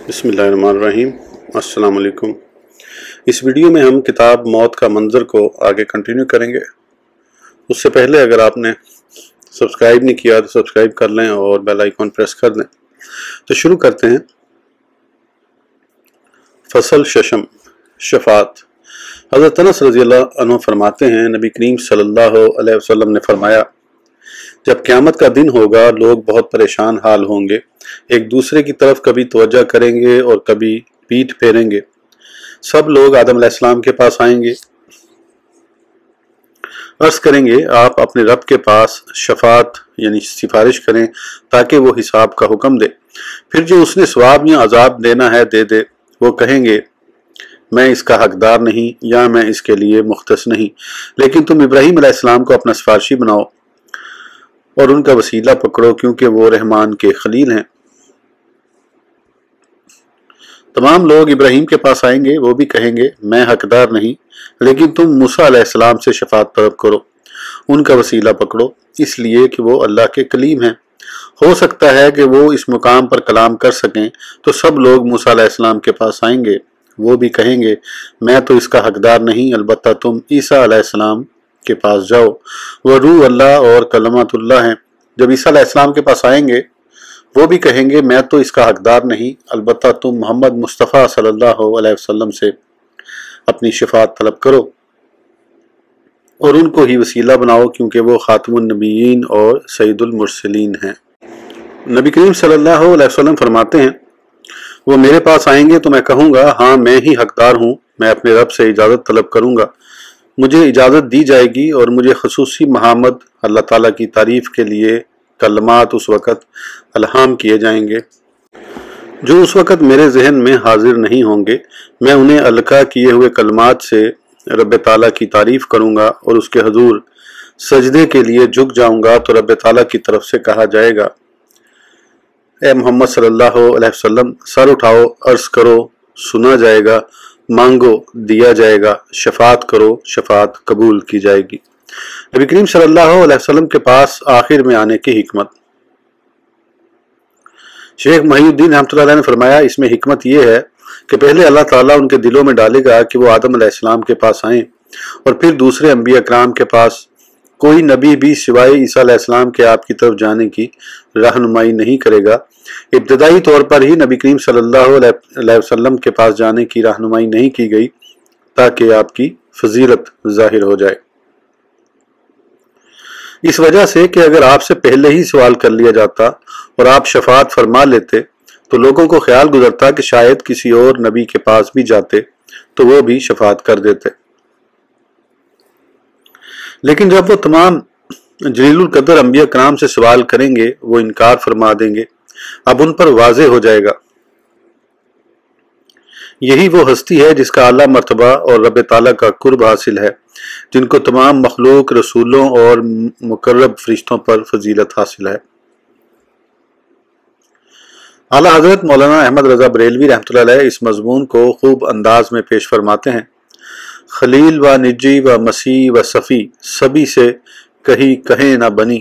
बिस्मिल्लाहिर्रहमानिर्रहीम। अस्सलाम वालेकुम। इस वीडियो में हम किताब मौत का मंजर को आगे कंटिन्यू करेंगे। उससे पहले अगर आपने सब्सक्राइब नहीं किया तो सब्सक्राइब कर लें और बेल आइकन प्रेस कर दें। तो शुरू करते हैं। फसल शशम शफात। हज़रत अनस रज़ियल्लाहु अन्हु फरमाते हैं, नबी करीम सल्लल्लाहु अलैहि वसल्लम ने फरमाया, जब क़यामत का दिन होगा लोग बहुत परेशान हाल होंगे, एक दूसरे की तरफ कभी तवज्जो करेंगे और कभी पीठ फेरेंगे। सब लोग आदम अलैहिस्सलाम के पास आएंगे, अर्ज करेंगे, आप अपने रब के पास शफात यानी सिफारिश करें ताकि वो हिसाब का हुक्म दे। फिर जो उसने सवाब या अजाब देना है दे दे। वो कहेंगे, मैं इसका हकदार नहीं या मैं इसके लिए मुख्तस नहीं, लेकिन तुम इब्राहीम अलैहिस्सलाम को अपना सिफारिशी बनाओ और उनका वसीला पकड़ो क्योंकि वो रहमान के खलील हैं। तमाम लोग इब्राहीम के पास आएंगे, वो भी कहेंगे, मैं हकदार नहीं, लेकिन तुम मूसा अलैहिस्सलाम से शफात तलब करो, उनका वसीला पकड़ो, इसलिए कि वो अल्लाह के कलीम हैं। हो सकता है कि वो इस मुकाम पर कलाम कर सकें। तो सब लोग मूसा अलैहिस्सलाम के पास आएंगे, वो भी कहेंगे, मैं तो इसका हकदार नहीं, अलबत्ता तुम ईसा अलैहिस्सलाम के पास जाओ, वह रूह अल्लाह और कलमतुल्लाह हैं। जब ईसा अलैहिस्सलाम के पास आएंगे, वो भी कहेंगे, मैं तो इसका हकदार नहीं, अलबत्ता तुम मोहम्मद मुस्तफ़ा सल्लल्लाहु अलैहि वसल्लम से अपनी शफात तलब करो और उनको ही वसीला बनाओ क्योंकि वो खातमुन नबीयीन और सैयदुल मुरसलीन हैं। नबी करीम सल्लल्लाहु अलैहि वसल्लम फरमाते हैं, वो मेरे पास आएंगे तो मैं कहूँगा, हाँ मैं ही हकदार हूँ, मैं अपने रब से इजाज़त तलब करूँगा, मुझे इजाज़त दी जाएगी और मुझे खसूसी महामद अल्लाह ताला की तारीफ़ के लिए कलमात उस वक़्त अलहाम किए जाएंगे जो उस वक़्त मेरे जहन में हाजिर नहीं होंगे। मैं उन्हें अलका किए हुए कलमात से रब ताला की तारीफ़ करूँगा और उसके हुजूर सजदे के लिए झुक जाऊँगा तो रब ताला की तरफ से कहा जाएगा, ए मोहम्मद सल्लल्लाहु अलैहि वसल्लम, सर उठाओ, अर्ज़ करो, सुना जाएगा, मांगो, दिया जाएगा, शफात करो, शफात कबूल की जाएगी। नबी करीम सल्लल्लाहु अलैहि वसल्लम के पास आखिर में आने की हिकमत। शेख मुहीउद्दीन रहमतुल्लाह अलैह ने फरमाया, इसमें हिकमत यह है कि पहले अल्लाह ताला उनके दिलों में डालेगा कि वो आदम अलैहिस्सलाम के पास आएं और फिर दूसरे अंबिया कराम के पास। कोई नबी भी सिवाय ईसा अलैहिस्सलाम के आपकी तरफ जाने की रहनुमाई नहीं करेगा। इब्तदाई तौर पर ही नबी करीम सल्लल्लाहु अलैहि वसल्लम के पास जाने की रहनुमाई नहीं की गई ताकि आपकी फजीलत जाहिर हो जाए। इस वजह से कि अगर आपसे पहले ही सवाल कर लिया जाता और आप शफात फरमा लेते तो लोगों को ख्याल गुजरता कि शायद किसी और नबी के पास भी जाते तो वो भी शफात कर देते। लेकिन जब वो तमाम जलीलुल कदर अंबिया कराम से सवाल करेंगे, वो इनकार फरमा देंगे। अब उन पर वाज़े हो जाएगा, यही वो हस्ती है जिसका आला मर्तबा और रब ताला का कुर्ब हासिल है, जिनको तमाम मखलूक, रसूलों और मुकर्रब फरिश्तों पर फजीलत हासिल है। आला हजरत मौलाना अहमद रजा बरेलवी रहमतुल्लाह अलैह इस मजमून को खूब अंदाज में पेश फरमाते हैं, खलील व निजी व मसीह व सफ़ी सभी से कहीं कहे ना बनी,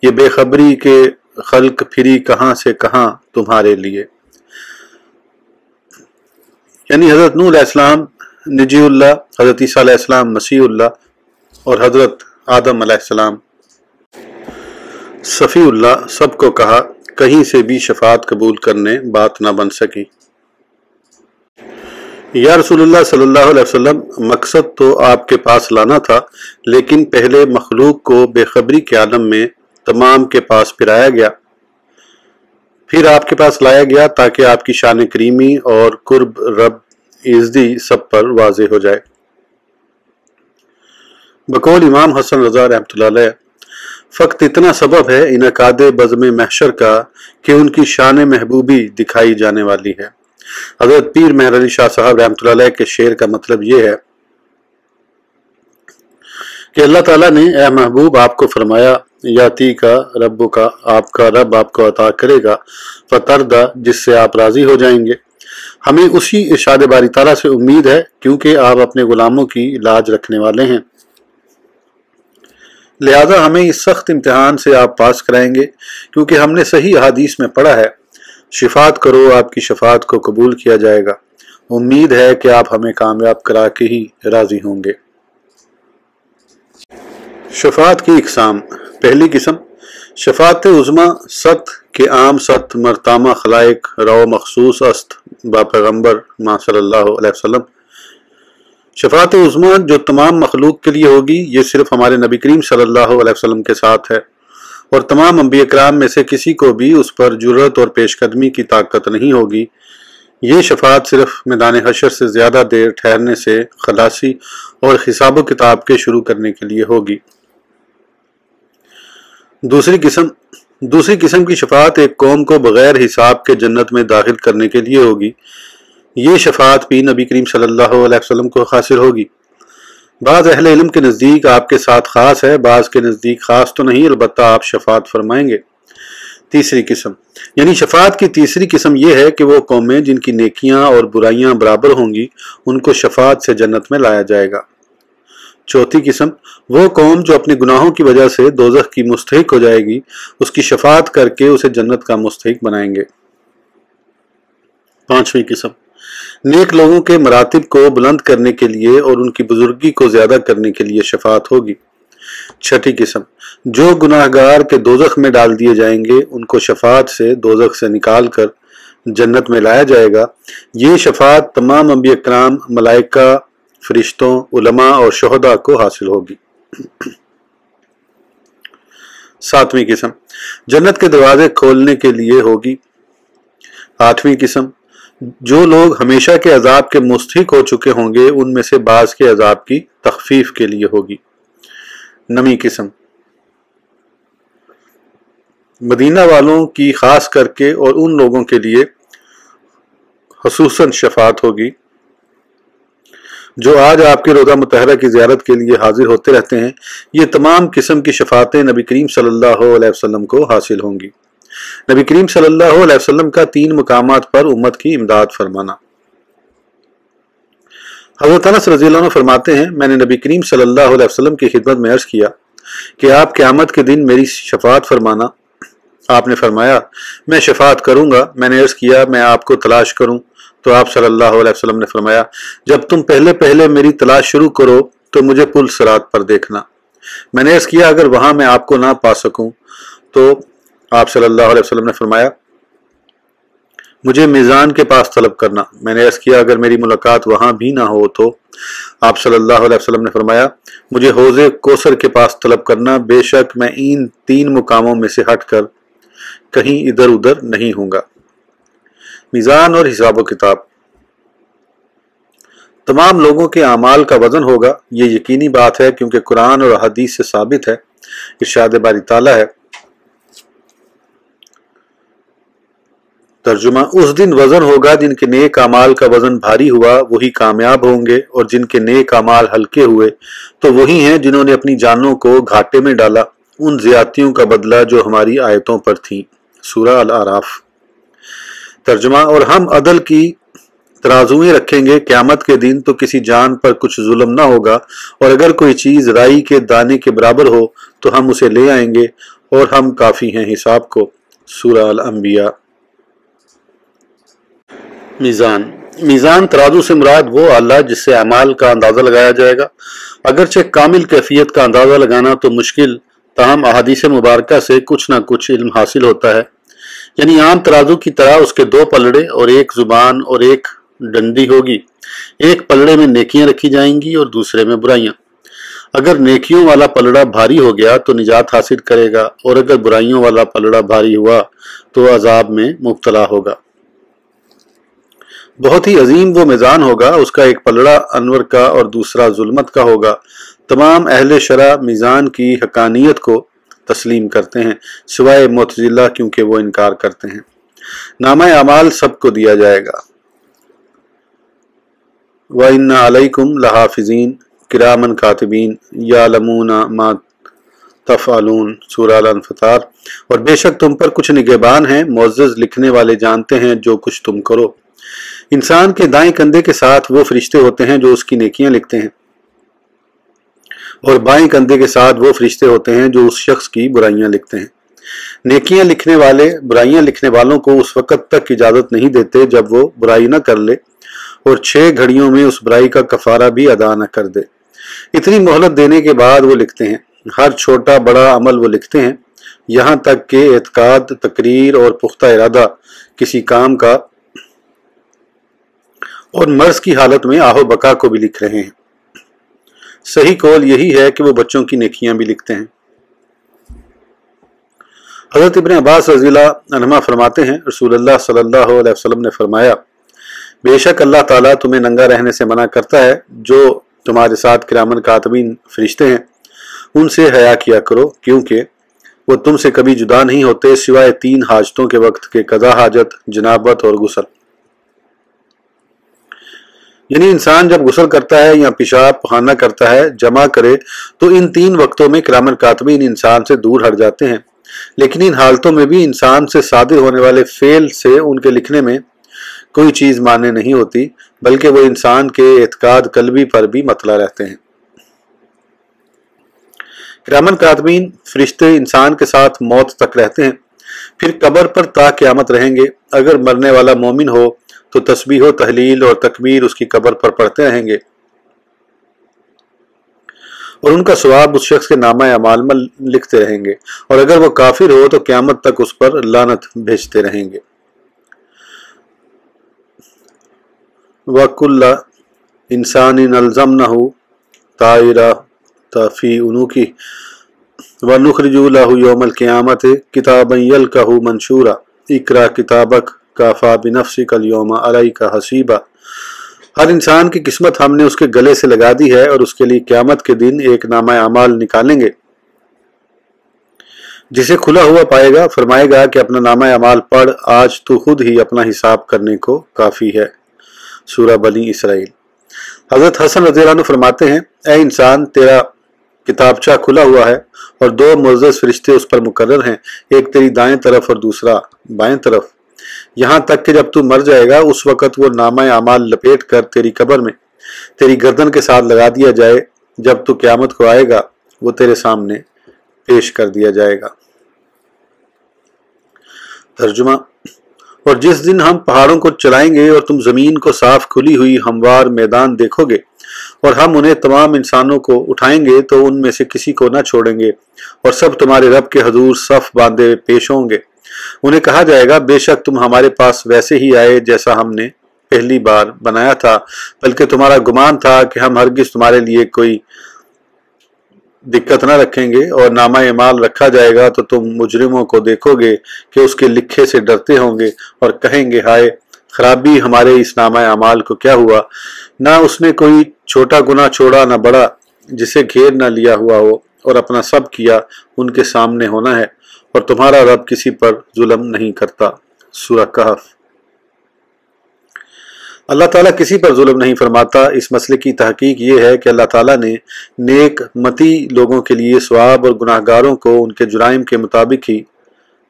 ये बेखबरी के खल्क फिरी कहाँ से कहाँ तुम्हारे लिए। यानी हजरत नूह अलैहिस्सलाम निजीउल्लाह, हजरत ईसा अलैहिस्सलाम मसीहुल्लाह और हजरत आदम अलैहिस्सलाम सफ़ीउल्लाह सबको कहा, कहीं से भी शफात कबूल करने बात ना बन सकी। या रसूलुल्लाह सल्लल्लाहु अलैहि वसल्लम, मकसद तो आपके पास लाना था, लेकिन पहले मखलूक को बेखबरी के आलम में तमाम के पास फिराया गया, फिर आपके पास लाया गया ताकि आपकी शान करीमी और कुर्ब रब इज़्ज़ी सब पर वाज़े हो जाए। बकौल इमाम हसन रजा रहमतुल्लाह अलैह, फ़क्त इतना सबब है इनकादे बज़्म महशर का कि उनकी शान महबूबी दिखाई जाने वाली है। हज़रत पीर मेहर अली शाह साहब रहमतुल्लाह अलैह के शेर का मतलब ये है कि अल्लाह ताला ने ए महबूब आपको फरमाया, याती का रब्बु का, आपका रब आपको अता करेगा, फतरदा, जिससे आप राज़ी हो जाएंगे। हमें उसी इरशाद बारी ताला से उम्मीद है क्योंकि आप अपने गुलामों की लाज रखने वाले हैं, लिहाजा हमें इस सख्त इम्तिहान से आप पास कराएंगे क्योंकि हमने सही अहादीस में पढ़ा है, شفاعت کرو، آپ کی شفاعت کو قبول کیا جائے گا، امید ہے کہ آپ ہمیں کامیاب کرا کے ہی راضی ہوں گے۔ شفاعت کی اقسام۔ پہلی قسم شفاعت عظمی ست کے عام ست مرتامہ خلائق رو مخصوص است با پیغمبر ما صلی اللہ علیہ وسلم۔ شفاعت عظمی جو تمام مخلوق کے لیے ہوگی، یہ صرف ہمارے نبی کریم صلی اللہ علیہ وسلم کے ساتھ ہے، اور تمام انبیاء کرام میں سے کسی کو بھی اس پر جرأت اور پیش قدمی کی طاقت نہیں ہوگی۔ یہ شفاعت صرف میدان حشر سے زیادہ دیر ٹھہرنے سے خلاصی اور حساب و کتاب کے شروع کرنے کے لیے ہوگی۔ دوسری قسم کی شفاعت ایک قوم کو بغیر حساب کے جنت میں داخل کرنے کے لیے ہوگی۔ یہ شفاعت بھی نبی کریم صلی اللہ علیہ وسلم کو حاصل ہوگی۔ بعض اہل علم کے نزدیک آپ کے ساتھ خاص ہے، بعض کے نزدیک خاص تو نہیں، البتہ آپ شفاعت فرمائیں گے۔ تیسری قسم یعنی شفاعت کی تیسری قسم یہ ہے کہ وہ قومیں جن کی نیکیاں اور برائیاں برابر ہوں گی، ان کو شفاعت سے جنت میں لایا جائے گا۔ چوتھی قسم وہ قوم جو اپنے گناہوں کی وجہ سے دوزخ کی مستحق ہو جائے گی، اس کی شفاعت کر کے اسے جنت کا مستحق بنائیں گے۔ پانچویں قسم نیک لوگوں کے مراتب کو بلند کرنے کے لیے اور ان کی بزرگی کو زیادہ کرنے کے لیے شفاعت ہوگی۔ چھٹی قسم جو گناہگار کے دوزخ میں ڈال دیے جائیں گے، ان کو شفاعت سے دوزخ سے نکال کر جنت میں لایا جائے گا۔ یہ شفاعت تمام انبیاء کرام، ملائکہ، فرشتوں، علماء اور شہداء کو حاصل ہوگی۔ ساتویں قسم جنت کے دروازے کھولنے کے لیے ہوگی۔ آٹھویں قسم جو لوگ ہمیشہ کے عذاب کے مستحق ہو چکے ہوں گے، ان میں سے بعض کے عذاب کی تخفیف کے لیے ہوگی۔ نویں قسم مدینہ والوں کی خاص کر کے اور ان لوگوں کے لیے خصوصاً شفاعت ہوگی جو آج آپ کے روضہ مطہرہ کی زیارت کے لیے حاضر ہوتے رہتے ہیں۔ یہ تمام قسم کی شفاعتیں نبی کریم صلی اللہ علیہ وسلم کو حاصل ہوں گی۔ نبی کریم صلی اللہ علیہ وسلم کا 3 مقامات پر امت کی امداد فرمانا۔ حضرت انس رضی اللہ عنہ فرماتے ہیں، میں نے نبی کریم صلی اللہ علیہ وسلم کی خدمت میں عرض کیا کہ آپ قیامت کے دن میری شفاعت فرمانا۔ آپ نے فرمایا میں شفاعت کروں گا۔ میں نے عرض کیا میں آپ کو تلاش کروں؟ تو آپ صلی اللہ علیہ وسلم نے فرمایا جب تم پہلے میری تلاش شروع کرو تو مجھے پل صراط پر دیکھنا۔ میں نے عرض کیا اگر وہاں میں آپ کو نہ پا سکوں تو آپ صلی اللہ علیہ وسلم نے فرمایا مجھے میزان کے پاس طلب کرنا۔ میں نے عرض کیا اگر میری ملاقات وہاں بھی نہ ہو تو آپ صلی اللہ علیہ وسلم نے فرمایا مجھے حوض کوثر کے پاس طلب کرنا، بے شک میں ان 3 مقاموں میں سے ہٹ کر کہیں ادھر ادھر نہیں ہوں گا۔ میزان اور حساب و کتاب تمام لوگوں کے اعمال کا وزن ہوگا، یہ یقینی بات ہے کیونکہ قرآن اور حدیث سے ثابت ہے۔ ارشاد باری تعالیٰ ہے ترجمہ اس دن وزن ہوگا جن کے نیک اعمال کا وزن بھاری ہوا وہی کامیاب ہوں گے، اور جن کے نیک اعمال ہلکے ہوئے تو وہی ہیں جنہوں نے اپنی جانوں کو گھاٹے میں ڈالا، ان زیادتیوں کا بدلہ جو ہماری آیتوں پر تھیں۔ سورہ الاعراف۔ ترجمہ اور ہم عدل کی ترازویں رکھیں گے قیامت کے دن تو کسی جان پر کچھ ظلم نہ ہوگا، اور اگر کوئی چیز رائی کے دانے کے برابر ہو تو ہم اسے لے آئیں گے اور ہم کافی ہیں حساب کو۔ سورہ الانبیاء۔ میزان ترازو سے مراد وہ آلہ جس سے اعمال کا اندازہ لگایا جائے گا۔ اگرچہ کامل کیفیت کا اندازہ لگانا تو مشکل، تاہم احادیث مبارکہ سے کچھ نہ کچھ علم حاصل ہوتا ہے۔ یعنی عام ترازو کی طرح اس کے 2 پلڑے اور ایک زبان اور ایک ڈنڈی ہوگی۔ ایک پلڑے میں نیکیاں رکھی جائیں گی اور دوسرے میں برائیاں۔ اگر نیکیوں والا پلڑا بھاری ہو گیا تو نجات حاصل کرے گا، اور اگر برائیوں والا پلڑا بھاری ہوا تو عذاب میں مبتلا ہوگا۔ بہت ہی عظیم وہ میزان ہوگا، اس کا ایک پلڑا انور کا اور دوسرا ظلمت کا ہوگا۔ تمام اہل شرع میزان کی حقانیت کو تسلیم کرتے ہیں سوائے معتزلہ، کیونکہ وہ انکار کرتے ہیں۔ نامہ اعمال سب کو دیا جائے گا۔ وَإِنَّ عَلَيْكُمْ لَحَافِظِينَ كِرَامًا كَاتِبِينَ يَعْلَمُونَ مَا تفعلون۔ سورہ الانفطار۔ اور بے شک تم پر کچھ نگہبان ہیں، معزز لکھنے والے جانتے ہیں جو کچھ تم کرو۔ انسان کے دائیں کندھے کے ساتھ وہ فرشتے ہوتے ہیں جو اس کی نیکیاں لکھتے ہیں، اور بائیں کندھے کے ساتھ وہ فرشتے ہوتے ہیں جو اس شخص کی برائیاں لکھتے ہیں۔ नेकियां लिखने वाले बुराइयां लिखने वालों को उस वक़्त तक इजाजत नहीं देते जब वो बुराई न कर ले और 6 घड़ियों में उस बुराई का कफारा भी अदा न कर दे। इतनी मोहलत देने के बाद वो लिखते हैं। हर छोटा बड़ा अमल वो लिखते हैं, यहाँ तक कि एतकाद, तकरीर और पुख्ता इरादा किसी काम का और मर्ज की हालत में आहो बका को भी लिख रहे हैं। सही कौल यही है कि वो बच्चों की नेकियां भी लिखते हैं। हज़रत इब्न अब्बास रज़ियल्लाहु अन्हुमा फरमाते हैं, रसूलुल्लाह सल्लल्लाहु अलैहि वसल्लम ने फरमाया, बेशक अल्लाह ताला तुम्हें नंगा रहने से मना करता है। जो तुम्हारे साथ किरामन कातिबीन फरिश्ते हैं उनसे हया किया करो, क्योंकि वो तुमसे कभी जुदा नहीं होते सिवाय 3 हाजतों के वक्त के कज़ा हाजत, जनाबत और गुस्ल। यानी इंसान जब गुस्ल करता है या पेशाब पखाना करता है, जमा करे, तो इन 3 वक्तों में किरामन कातिबीन इंसान से दूर हट जाते हैं। लेकिन इन हालतों में भी इंसान से सादिर होने वाले फेल से उनके लिखने में कोई चीज माने नहीं होती, बल्कि वो इंसान के एतकाद कल्बी पर भी मतला रहते हैं। किरामन कातिबीन फरिश्ते इंसान के साथ मौत तक रहते हैं, फिर कब्र पर ता क़यामत रहेंगे। अगर मरने वाला मोमिन हो तो तस्बीह, तहलील और तकबीर उसकी कब्र पर पढ़ते रहेंगे और उनका सवाब उस शख्स के नामा अमाल में लिखते रहेंगे, और अगर वो काफिर हो तो क़यामत तक उस पर लानत भेजते रहेंगे। वकुल्ला इंसानिन अलज़मनहु ताइरतहु फ़ी उनुक़िही व नुख़रिजु लहु यौमल क़ियामति किताबन यल्क़हु मंशूरा इक़रा किताबक काफ़ा बिनफ़्सिकल यौमा अलैका हसीबा। हर इंसान की किस्मत हमने उसके गले से लगा दी है और उसके लिए क़यामत के दिन एक नामा अमाल निकालेंगे जिसे खुला हुआ पाएगा। फरमाएगा कि अपना नामा अमाल पढ़, आज तू खुद ही अपना हिसाब करने को काफ़ी है। सूरह बनी इसराइल। हज़रत हसन रज़ियल्लाहु अन्हु फरमाते हैं, ऐ इंसान, तेरा किताबचा खुला हुआ है और 2 मुअज़्ज़ज़ फरिश्ते उस पर मुकर्रर हैं, एक तेरी दाएं तरफ और दूसरा बाएं तरफ। यहाँ तक कि जब तू मर जाएगा उस वक़्त वो नामा अमाल लपेट कर तेरी कब्र में तेरी गर्दन के साथ लगा दिया जाए। जब तू क़यामत को आएगा वो तेरे सामने पेश कर दिया जाएगा। तर्जुमा। और जिस दिन हम पहाड़ों को चलाएंगे और तुम ज़मीन को साफ खुली हुई हमवार मैदान देखोगे और हम उन्हें तमाम इंसानों को उठाएंगे तो उनमें से किसी को न छोड़ेंगे और सब तुम्हारे रब के हजूर सफ बांधे पेश होंगे। उन्हें कहा जाएगा, बेशक तुम हमारे पास वैसे ही आए जैसा हमने पहली बार बनाया था, बल्कि तुम्हारा गुमान था कि हम हरगिज तुम्हारे लिए कोई दिक्कत न रखेंगे। और नामा अमाल रखा जाएगा तो तुम मुजरिमों को देखोगे कि उसके लिखे से डरते होंगे और कहेंगे, हाय खराबी हमारे इस नामा अमाल को क्या हुआ। ना उसने कोई छोटा गुनाह छोड़ा न बड़ा, जिसे घेर न लिया हुआ हो, और अपना सब किया उनके सामने होना है, और तुम्हारा रब किसी पर जुल्म नहीं करता। सूरह कहफ। अल्लाह ताला किसी पर जुल्म नहीं फरमाता। इस मसले की तहकीक ये है कि अल्लाह ताला ने नेक मती लोगों के लिए सवाब और गुनाहगारों को उनके जुराइम के मुताबिक ही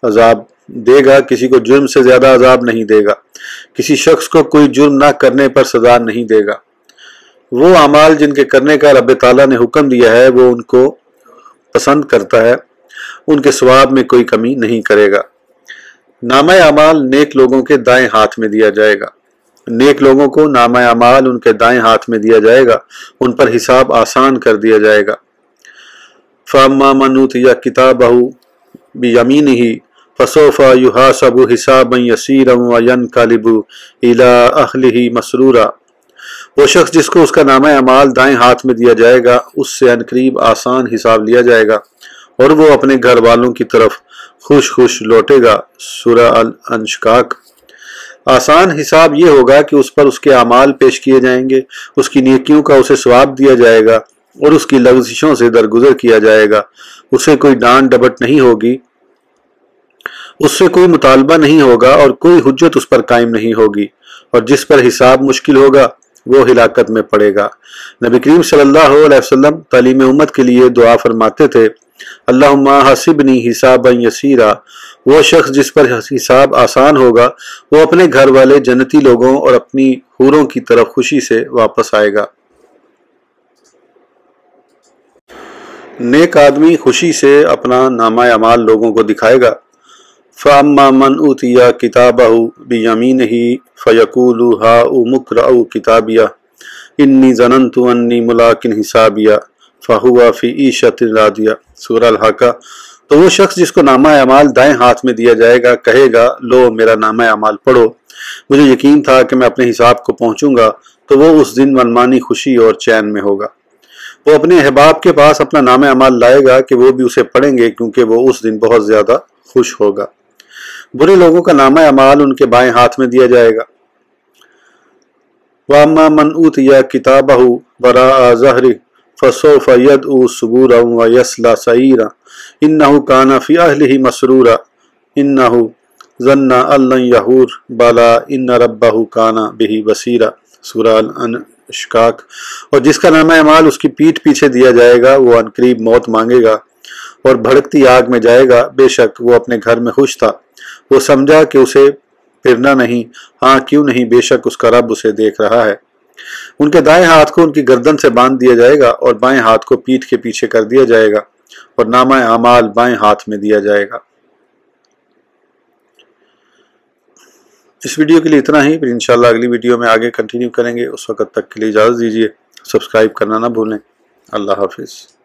अजाब देगा, किसी को जुर्म से ज्यादा अजाब नहीं देगा, किसी शख्स को कोई जुर्म ना करने पर सजा नहीं देगा। वो अमाल जिनके करने का रब ताला ने हुक्म दिया है वो उनको पसंद करता है, उनके सवाब में कोई कमी नहीं करेगा। नामा अमाल नेक लोगों के दाएं हाथ में दिया जाएगा। नेक लोगों को नामा अमाल उनके दाएं हाथ में दिया जाएगा, उन पर हिसाब आसान कर दिया जाएगा। फ़अम्मा मन ऊतिया किताबहु बियमीनिही फसौफा युहासबु हिसाबन यसीरन व यनक़लिबु इला अहलिही मसरूरा। वो शख्स जिसको उसका नामा अमाल दाएं हाथ में दिया जाएगा उससे अनकरीब आसान हिसाब लिया जाएगा और वो अपने घर वालों की तरफ खुश खुश लौटेगा। सूरह अल-अंशकाक। आसान हिसाब ये होगा कि उस पर उसके अमाल पेश किए जाएंगे, उसकी नेकियों का उसे सवाब दिया जाएगा और उसकी लग़ज़िशों से दरगुजर किया जाएगा। उसे कोई डांट डपट नहीं होगी, उससे कोई मुतालबा नहीं होगा और कोई हुज्जत उस पर कायम नहीं होगी, और जिस पर हिसाब मुश्किल होगा वो हिलाकत में पड़ेगा। नबी करीम सल्लल्लाहु अलैहि वसल्लम तालीम उम्मत के लिए दुआ फरमाते थे, अल्लाहुम्मा हसिबनी हिसाबन यसीरा। वो शख्स जिस पर हिसाब आसान होगा वो अपने घर वाले जन्नती लोगों और अपनी हूरों की तरफ खुशी से वापस आएगा। नेक आदमी खुशी से अपना नामा अमाल लोगों को दिखाएगा। फ़अम्मा मन ऊतिया किताबहु बियमीनिही फ़यक़ूलु हाउ मुक़रउ किताबिया इन्नी ज़नन्तु अन्नी मुलाकिन हिसाबिया फ़हुवा फ़ी ईशतिन रादिया। सूरह अल-हाक़ा। तो वो शख्स जिसको नामा अमाल दाएं हाथ में दिया जाएगा कहेगा, लो मेरा नामा अमाल पढ़ो, मुझे यकीन था कि मैं अपने हिसाब को पहुंचूंगा। तो वो उस दिन मनमानी खुशी और चैन में होगा। वो अपने अहबाब के पास अपना नामा अमाल लाएगा कि वो भी उसे पढ़ेंगे, क्योंकि वो उस दिन बहुत ज्यादा खुश होगा। बुरे लोगों का नामा अमाल उनके बाएं हाथ में दिया जाएगा। वअम्मा मन ऊतिया किताबहु वराअ ज़हरी फसौफ़ यदउ सुबूरा व यसला सईरा इन्नहु काना फ़ी अहलिही मसरूरा इन्नहु ज़न्ना अल्लन यहूर बला इन्न रब्बहु काना बिही बसीरा। सूरह अल-इंशिकाक। और जिसका नामा अमाल उसकी पीठ पीछे दिया जाएगा वो अनकरीब मौत मांगेगा और भड़कती आग में जाएगा। बेशक वो अपने घर में खुश था, वो समझा कि उसे फिरना नहीं, हाँ क्यों नहीं, बेशक उसका रब उसे देख रहा है। उनके दाएं हाथ को उनकी गर्दन से बांध दिया जाएगा और बाएं हाथ को पीठ के पीछे कर दिया जाएगा और नामा अमाल बाएं हाथ में दिया जाएगा। इस वीडियो के लिए इतना ही, फिर इंशाल्लाह अगली वीडियो में आगे कंटिन्यू करेंगे। उस वक्त तक के लिए इजाज़त दीजिए। सब्सक्राइब करना ना भूलें। अल्लाह हाफिज़।